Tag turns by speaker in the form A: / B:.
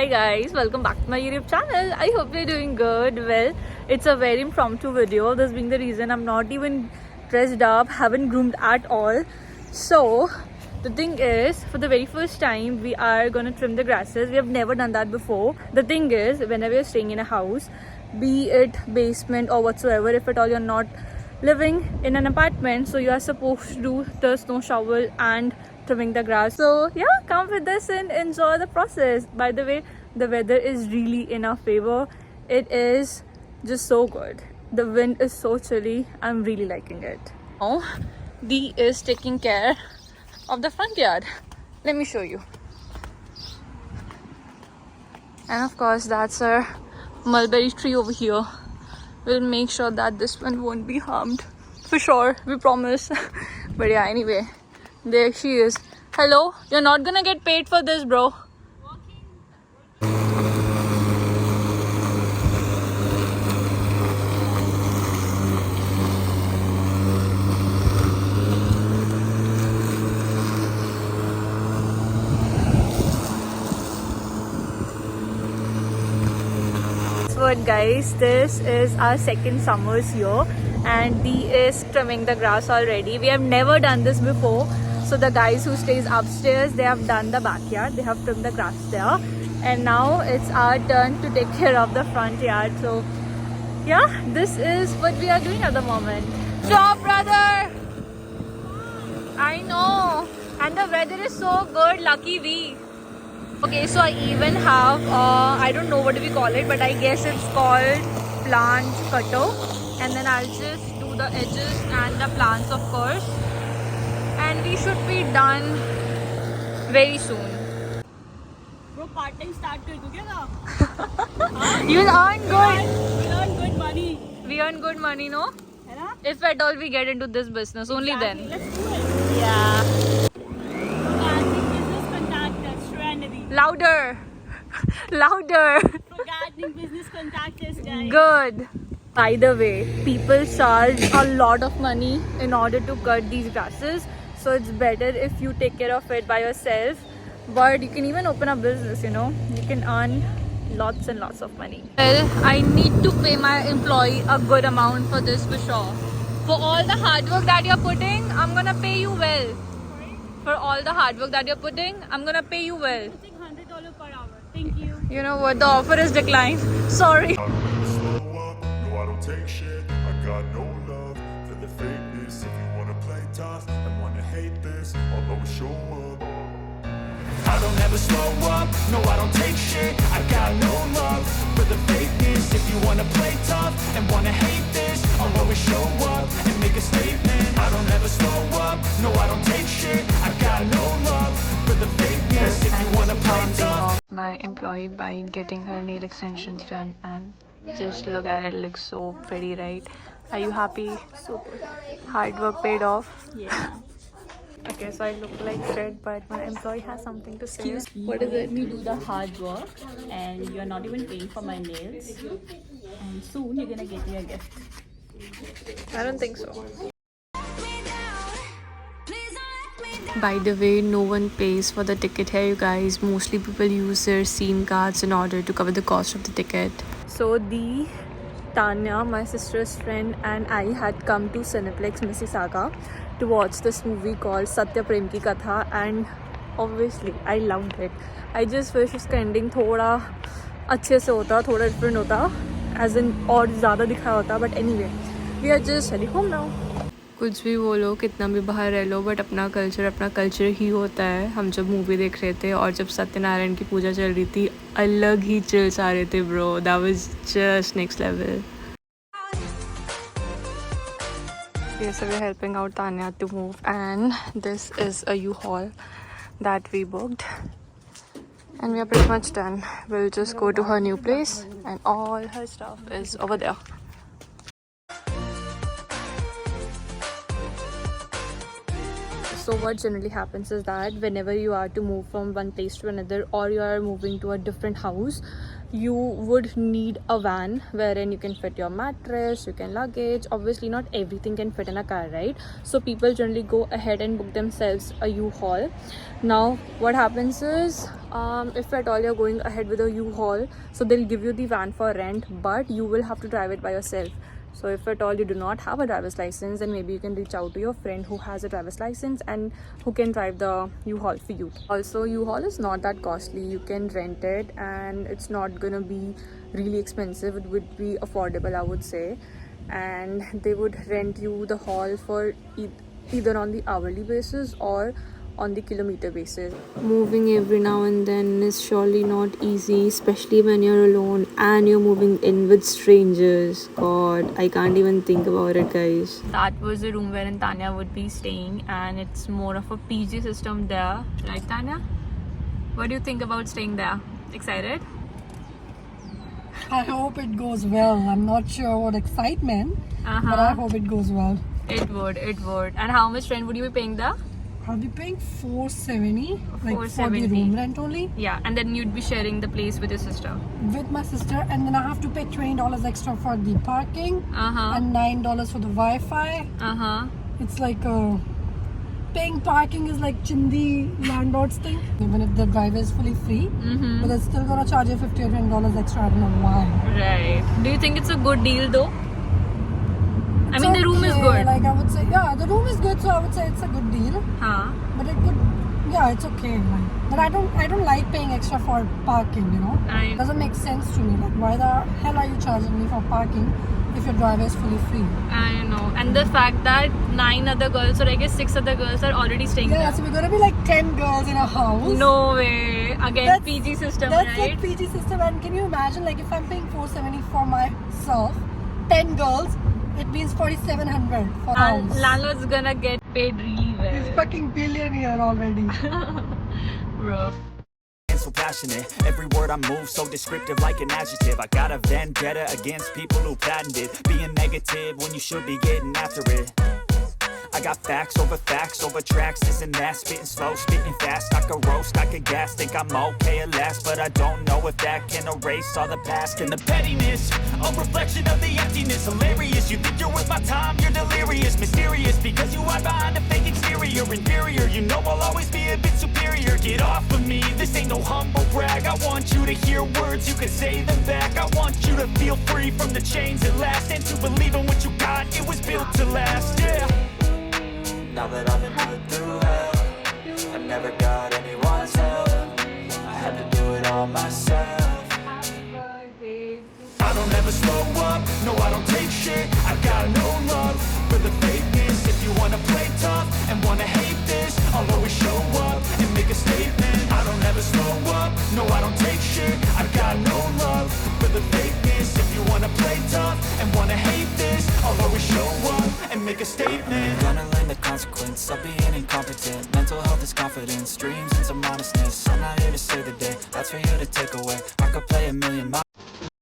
A: Hi guys, welcome back to my YouTube channel. I hope you're doing good. Well, it's a very impromptu video. This being the reason I'm not even dressed up, haven't groomed at all. So the thing is, for the very first time, we are gonna trim the grasses. We have never done that before. The thing is, whenever you're staying in a house, be it basement or whatsoever, if at all you're not living in an apartment, so you are supposed to do the snow shovel and trimming the grass. So yeah, come with us and enjoy the process. By the way, the weather is really in our favor. It is just so good. The wind is so chilly. I'm really liking it. Now Dee is taking care of the front yard. Let me show you. And of course, that's our mulberry tree over here. We'll make sure that this one won't be harmed. For sure, we promise. But yeah, anyway, there she is. Hello, you're not gonna get paid for this, bro. What guys, this is our second summers here and Dee is trimming the grass already. We have never done this before, so the guys who stays upstairs, they have done the backyard, they have trimmed the grass there, and now it's our turn to take care of the front yard. So yeah, this is what we are doing at the moment. Stop, brother! I know, and the weather is so good, lucky we. Okay, so I even have, I don't know what do we call it, but I guess it's called plant cutter. And then I'll just do the edges and the plants, of course. And we should be done very soon.
B: Bro, part-time start kar do kya?
A: You'll earn good.
B: We earn good money.
A: We earn good money, no?
B: है ना?
A: If at all we get into this business, only then.
B: Let's do it.
A: Yeah.
B: Gardening business contact us, Shranadi.
A: Louder. Louder.
B: For gardening business contact us, guys.
A: Good. By the way, people charge a lot of money in order to cut these grasses. So it's better if you take care of it by yourself. But you can even open a business, you know. You can earn lots and lots of money. Well, I need to pay my employee a good amount for this for sure. For all the hard work that you're putting, I'm gonna pay you well. For all the hard work that you're putting, I'm gonna pay you well.
B: Putting $100 per hour. Thank you.
A: You know what? The offer is declined. Sorry.
C: I don't really slow up, no I don't take shit. I got no love for the fakeness. If you wanna play tough and wanna hate this, I'll always show up. I don't ever slow up, no I don't take shit. I got no love for the fakeness. If you wanna play tough and wanna hate this, I'll always show up and make a statement. I don't ever slow up, no I don't take shit. I got no love for the fakeness. If you wanna play tough.
A: My employee by getting her nail extensions done, and just look at it, looks so pretty, right? Are you happy?
B: Super.
A: Hard work paid off.
B: Yeah.
A: Okay, so I look like shit, but my employee has something to say.
B: What is it? We do the hard work and you're not even paying for my nails. And soon you're gonna get me a gift.
A: I don't think so. By the way, no one pays for the ticket here, you guys. Mostly people use their SIM cards in order to cover the cost of the ticket. So the Tanya, my sister's friend, and I had come to Cineplex Mississauga to watch this movie called Satya Prem Ki Katha, and obviously I loved it. I just wish उसका ending थोड़ा अच्छे से होता, थोड़ा different होता, as in और ज़्यादा दिखाया होता. But anyway, we are just heading home now. कुछ भी बोलो, कितना भी बाहर रह लो, बट अपना कल्चर ही होता है. हम जब मूवी देख रहे थे और जब सत्यनारायण की पूजा चल रही थी, अलग ही चिल्स आ रहे थे bro. That was just next level. Okay, so we're helping out Tanya to move, and this is a U-Haul that we booked, and we are pretty much done. We'll just go to her new place, and all her stuff is over there. So what generally happens is that whenever you are to move from one place to another, or you are moving to a different house, you would need a van wherein you can fit your mattress, you can luggage. Obviously not everything can fit in a car, right? So people generally go ahead and book themselves a U-Haul. Now what happens is, if at all you're going ahead with a U-Haul, so they'll give you the van for rent, but you will have to drive it by yourself. So if at all you do not have a driver's license, then maybe you can reach out to your friend who has a driver's license and who can drive the U-Haul for you. Also, U-Haul is not that costly. You can rent it and it's not gonna be really expensive. It would be affordable, I would say. And they would rent you the haul for either on the hourly basis or on the kilometer basis. Moving every now and then is surely not easy, especially when you're alone and you're moving in with strangers. God, I can't even think about it, guys. That was the room wherein Tanya would be staying, and it's more of a PG system there, right Tanya? What do you think about staying there? Excited?
D: I hope it goes well. I'm not sure what excitement, but I hope it goes well.
A: It would. And how much rent would you be paying there?
D: I'll be paying $470, like for the
A: $470.
D: room rent only,
A: Yeah, and then you'd be sharing the place with your sister.
D: with my sister, and then I have to pay $20 extra for the parking
A: Uh-huh.
D: and $9 for the Wi-Fi.
A: Uh-huh.
D: It's like paying parking is like Chindi landlords thing. Even if the driver is fully free, but they're still gonna charge you $50 or $10 extra. I don't know why.
A: Right. Do you think it's a good deal though? I mean, the room is
D: Okay,
A: good.
D: Like I would say, yeah, the room is good, so I would say it's a good deal.
A: Huh?
D: But it could, yeah, it's okay. Like, but I don't like paying extra for parking. You know,
A: I-
D: doesn't make sense to me. Like, why the hell are you charging me for parking if your driver is fully free?
A: I know. And the fact that 9 other girls, or I guess 6 other girls, are already staying
D: Yeah,
A: there.
D: so we're gonna be like 10 girls in a house.
A: No way. Again,
D: That's-
A: PG system,
D: That's
A: right?
D: like PG system. And can you imagine, like, if I'm paying $470 for myself, 10 girls, it means $4,700 for the
A: And
D: house.
A: landlord's gonna get paid really
D: He's
A: well.
D: fucking billionaire already.
A: Bro.
E: So passionate, every word I move so descriptive like an adjective. I got a vendetta against people who patented being negative when you should be getting after it. I got facts over tracks, this and that, spitting slow, spitting fast. I could roast, I could gas, think I'm okay at last, but I don't know if that can erase all the past. And the pettiness, a reflection of the emptiness. Hilarious, you think you're worth my time, you're delirious. Mysterious, because you hide behind a fake exterior. Inferior, you know I'll always be a bit superior. Get off of me, this ain't no humble brag. I want you to hear words, you can say them back. I want you to feel free from the chains that last, and to believe in what you got, it was built to last, yeah.
F: Now that I've been put through hell, I never got anyone's help. I had to do it all myself.
C: I don't ever slow up, no I don't take shit. I got no love for the fakeness. If you wanna play tough and wanna hate this, I'll always show up and make a statement. I don't ever slow up, no I don't take shit. I got no love for the fakeness. If you wanna play tough and wanna hate this, I'll always show up and make a statement.
F: Gonna learn the consequence, I'll be